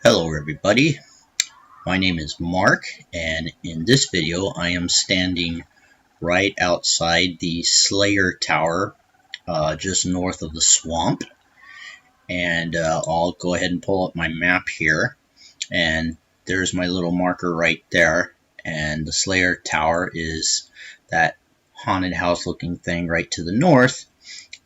Hello everybody, my name is Mark, and in this video I am standing right outside the Slayer Tower just north of the swamp. And I'll go ahead and pull up my map here, and there's my little marker right there, and the Slayer Tower is that haunted house looking thing right to the north.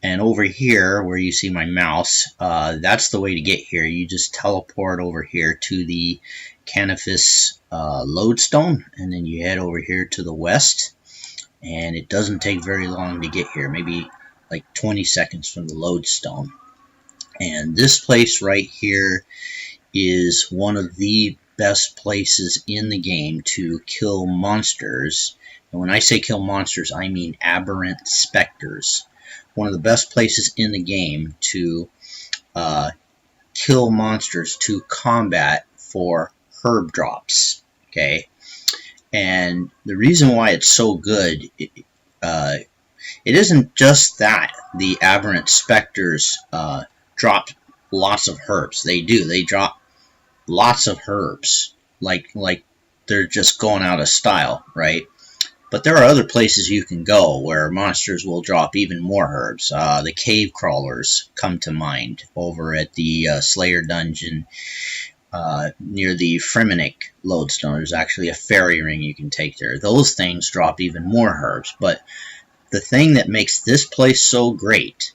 And over here, where you see my mouse, that's the way to get here. You just teleport over here to the Canifis lodestone, and then you head over here to the west. And it doesn't take very long to get here, maybe like 20 seconds from the lodestone. And this place right here is one of the best places in the game to kill monsters. And when I say kill monsters, I mean aberrant spectres. One of the best places in the game to kill monsters, to combat for herb drops. Okay, and the reason why it's so good, it isn't just that the aberrant spectres drop lots of herbs. They do. They drop lots of herbs, like they're just going out of style, right? But there are other places you can go where monsters will drop even more herbs. The cave crawlers come to mind over at the Slayer dungeon near the Fremenic lodestone. There's actually a fairy ring you can take there. Those things drop even more herbs. But the thing that makes this place so great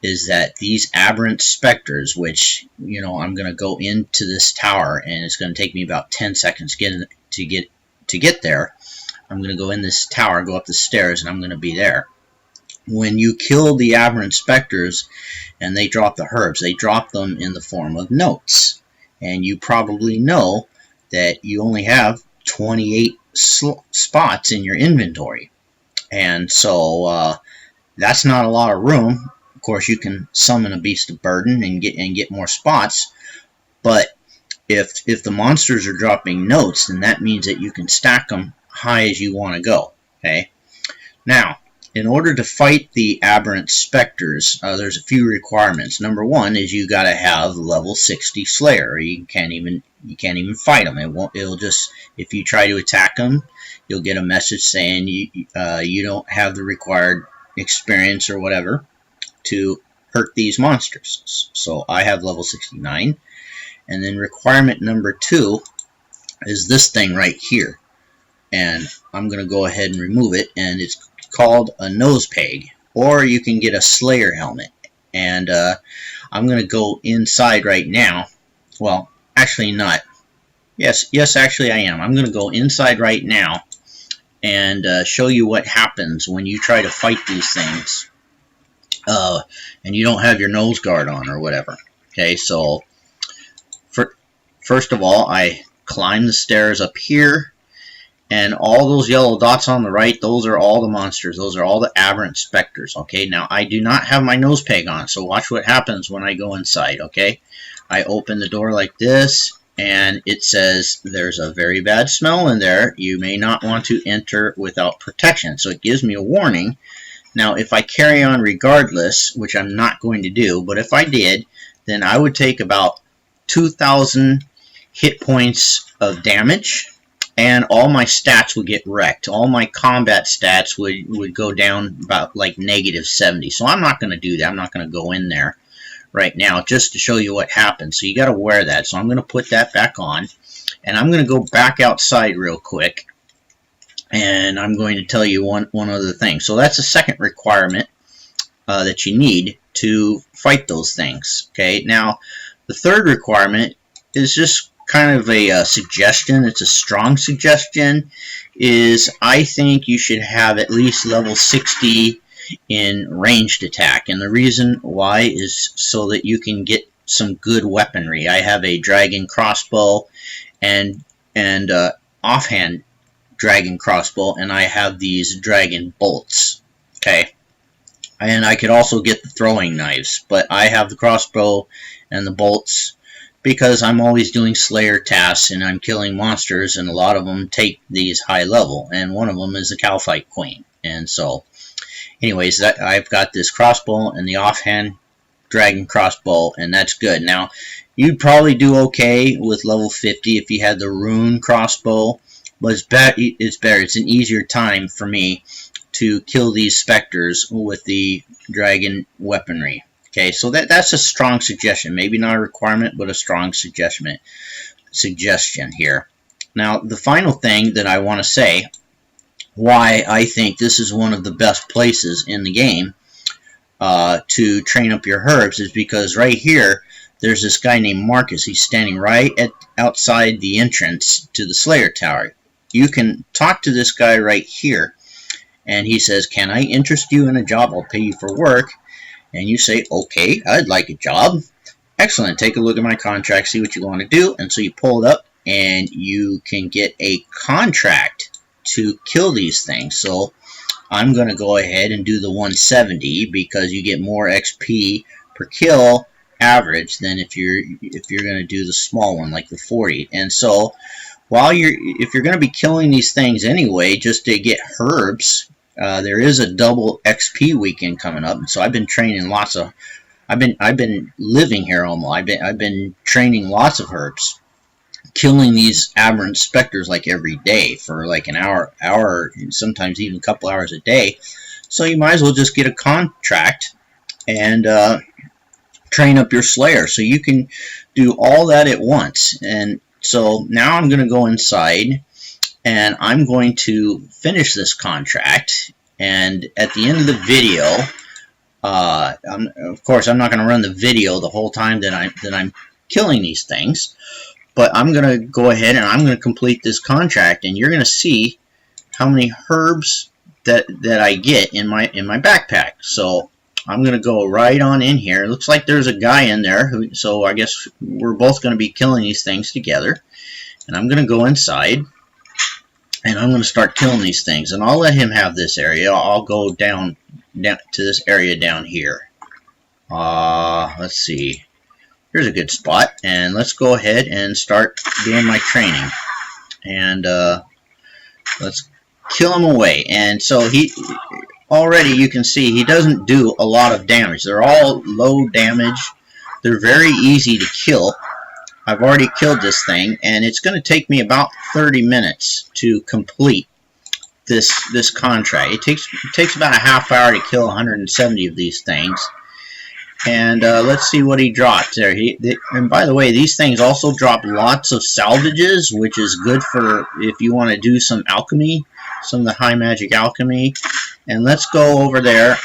is that these aberrant spectres, which, you know, I'm going to go into this tower, and it's going to take me about 10 seconds to get there. I'm going to go in this tower, go up the stairs, and I'm going to be there. When you kill the aberrant spectres and they drop the herbs, they drop them in the form of notes. And you probably know that you only have 28 spots in your inventory. And so that's not a lot of room. Of course, you can summon a beast of burden and get more spots. But if the monsters are dropping notes, then that means that you can stack them high as you want to go. Okay. Now, in order to fight the aberrant spectres, there's a few requirements. Number one is you got to have level 60 Slayer. You can't even fight them. It'll just, if you try to attack them, you'll get a message saying you don't have the required experience or whatever to hurt these monsters. So I have level 69. And then requirement number 2 is this thing right here. And I'm going to go ahead and remove it, and it's called a nose peg, or you can get a Slayer helmet. And I'm going to go inside right now. Well, actually not. Yes, actually I am. I'm going to go inside right now and show you what happens when you try to fight these things and you don't have your nose guard on or whatever. Okay, so first of all, I climb the stairs up here. And all those yellow dots on the right, those are all the monsters. Those are all the aberrant spectres. Okay, now I do not have my nose peg on, so watch what happens when I go inside. Okay, I open the door like this, and it says there's a very bad smell in there. You may not want to enter without protection. So it gives me a warning. Now, if I carry on regardless, which I'm not going to do, but if I did, then I would take about 2,000 hit points of damage. And all my stats would get wrecked. All my combat stats would go down about like -70. So I'm not going to do that. I'm not going to go in there right now just to show you what happens. So you got to wear that. So I'm going to put that back on. And I'm going to go back outside real quick. And I'm going to tell you one other thing. So that's the second requirement that you need to fight those things. Okay. Now, the third requirement is just kind of a suggestion. It's a strong suggestion. Is I think you should have at least level 60 in ranged attack, and the reason why is so that you can get some good weaponry. I have a dragon crossbow and offhand dragon crossbow, and I have these dragon bolts. Okay, and I could also get the throwing knives, but I have the crossbow and the bolts because I'm always doing Slayer tasks and I'm killing monsters, and a lot of them take these high level, and one of them is the Calphite Queen. And so, anyways, I've got this crossbow and the offhand dragon crossbow, and that's good. Now, You'd probably do okay with level 50 if you had the rune crossbow, but it's better. It's an easier time for me to kill these spectres with the dragon weaponry. Okay, so that's a strong suggestion. Maybe not a requirement, but a strong suggestion here. Now, the final thing that I want to say, why I think this is one of the best places in the game to train up your herbs, is because right here, there's this guy named Marcus. He's standing right outside the entrance to the Slayer Tower. You can talk to this guy right here, and he says, "Can I interest you in a job? I'll pay you for work." And you say, "Okay, I'd like a job." "Excellent, take a look at my contract, see what you want to do." And so you pull it up, and you can get a contract to kill these things. So I'm going to go ahead and do the 170 because you get more XP per kill average than if you're going to do the small one like the 40. And so if you're going to be killing these things anyway just to get herbs, there is a double XP weekend coming up. And so I've been training lots of I've been living here almost. I've been training lots of herbs, killing these aberrant spectres like every day for like an hour, sometimes even a couple hours a day. So you might as well just get a contract and train up your Slayer, so you can do all that at once. And so now I'm going to go inside and I'm going to finish this contract, and at the end of the video, of course I'm not going to run the video the whole time that I'm killing these things, but I'm going to go ahead and I'm going to complete this contract, and you're going to see how many herbs that I get in my backpack. So I'm going to go right on in here. It looks like there's a guy in there, so I guess we're both going to be killing these things together. And I'm going to go inside, and I'm going to start killing these things. And I'll let him have this area. I'll go down to this area down here. Let's see. Here's a good spot. And let's go ahead and start doing my training. And let's kill him away. And so already you can see he doesn't do a lot of damage. They're all low damage. They're very easy to kill. I've already killed this thing, and it's going to take me about 30 minutes to complete this contract. It takes about a half hour to kill 170 of these things. And let's see what he dropped there. And by the way, these things also drop lots of salvages, which is good for if you want to do some alchemy, some of the high magic alchemy. And let's go over there.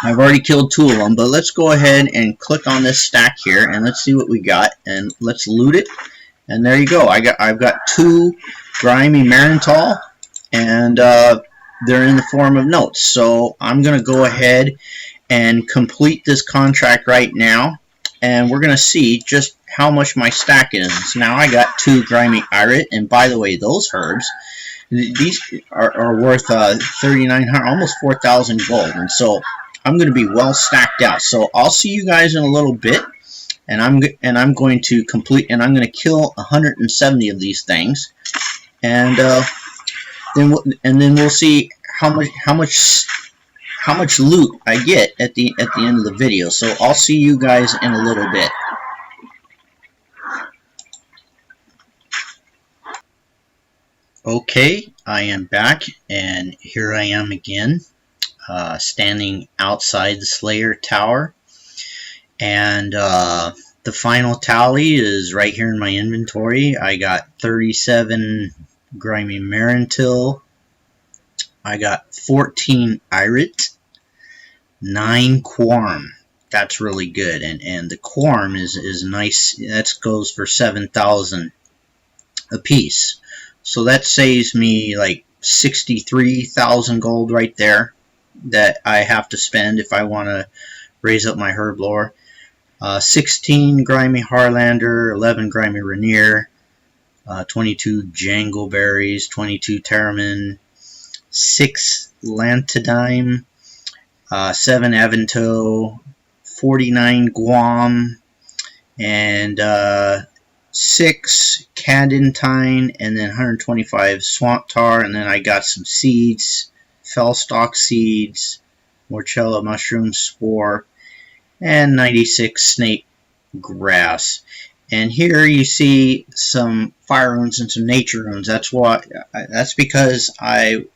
I've already killed 2 of them, but let's go ahead and click on this stack here, and let's see what we got, and let's loot it. And there you go. I've got 2 grimy Morytania, and they're in the form of notes. So I'm going to go ahead and complete this contract right now, and we're going to see just how much my stack is. So now I got 2 grimy Aberrant, and by the way, those herbs, these are worth 3,900, almost 4,000 gold, and so I'm going to be well stacked out. So I'll see you guys in a little bit, and I'm going to complete, and I'm going to kill 170 of these things, and then we'll see how much loot I get at the end of the video. So I'll see you guys in a little bit. Okay, I am back, and here I am again, standing outside the Slayer Tower, and the final tally is right here in my inventory. I got 37 grimy Morytania, I got 14 Aberrant, 9 Quorum. That's really good, and the Quorum is nice. That goes for 7,000 a piece. So that saves me like 63,000 gold right there that I have to spend if I want to raise up my herblore. 16 grimy Harlander, 11 grimy Rainier, 22 Jangleberries, 22 Terramin, 6 Lantidime, 7 Avento, 49 Guam, and 6 Cadentine, and then 125 Swamp Tar, and then I got some seeds, Fellstalk seeds, Morchella mushroom spore, and 96 snake grass. And here you see some fire runes and some nature runes. That's because I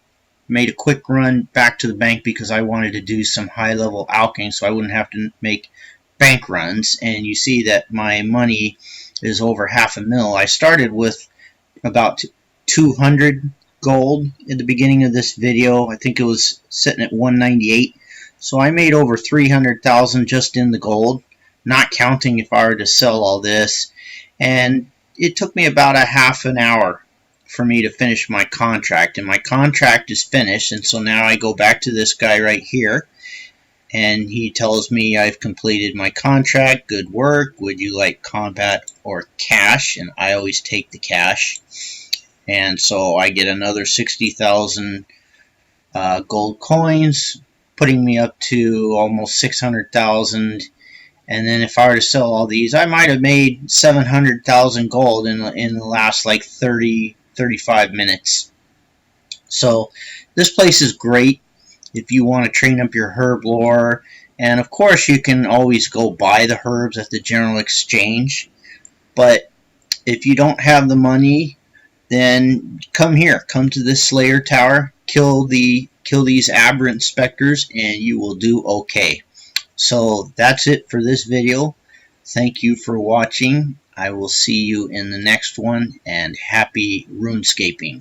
made a quick run back to the bank because I wanted to do some high level alchemy so I wouldn't have to make bank runs. And you see that my money is over $500,000. I started with about 200 gold at the beginning of this video. I think it was sitting at 198. So I made over 300,000 just in the gold, not counting if I were to sell all this. And it took me about a half an hour for me to finish my contract, and my contract is finished. And so now I go back to this guy right here, and he tells me I've completed my contract. Good work. Would you like combat or cash? And I always take the cash. And so I get another 60,000 gold coins, putting me up to almost 600,000. And then if I were to sell all these, I might have made 700,000 gold in the last like 35 minutes. So this place is great if you want to train up your herblore. And of course you can always go buy the herbs at the general exchange. But if you don't have the money, then come here. Come to this Slayer Tower, kill these aberrant spectres, and you will do okay. So that's it for this video. Thank you for watching. I will see you in the next one, and happy runescaping.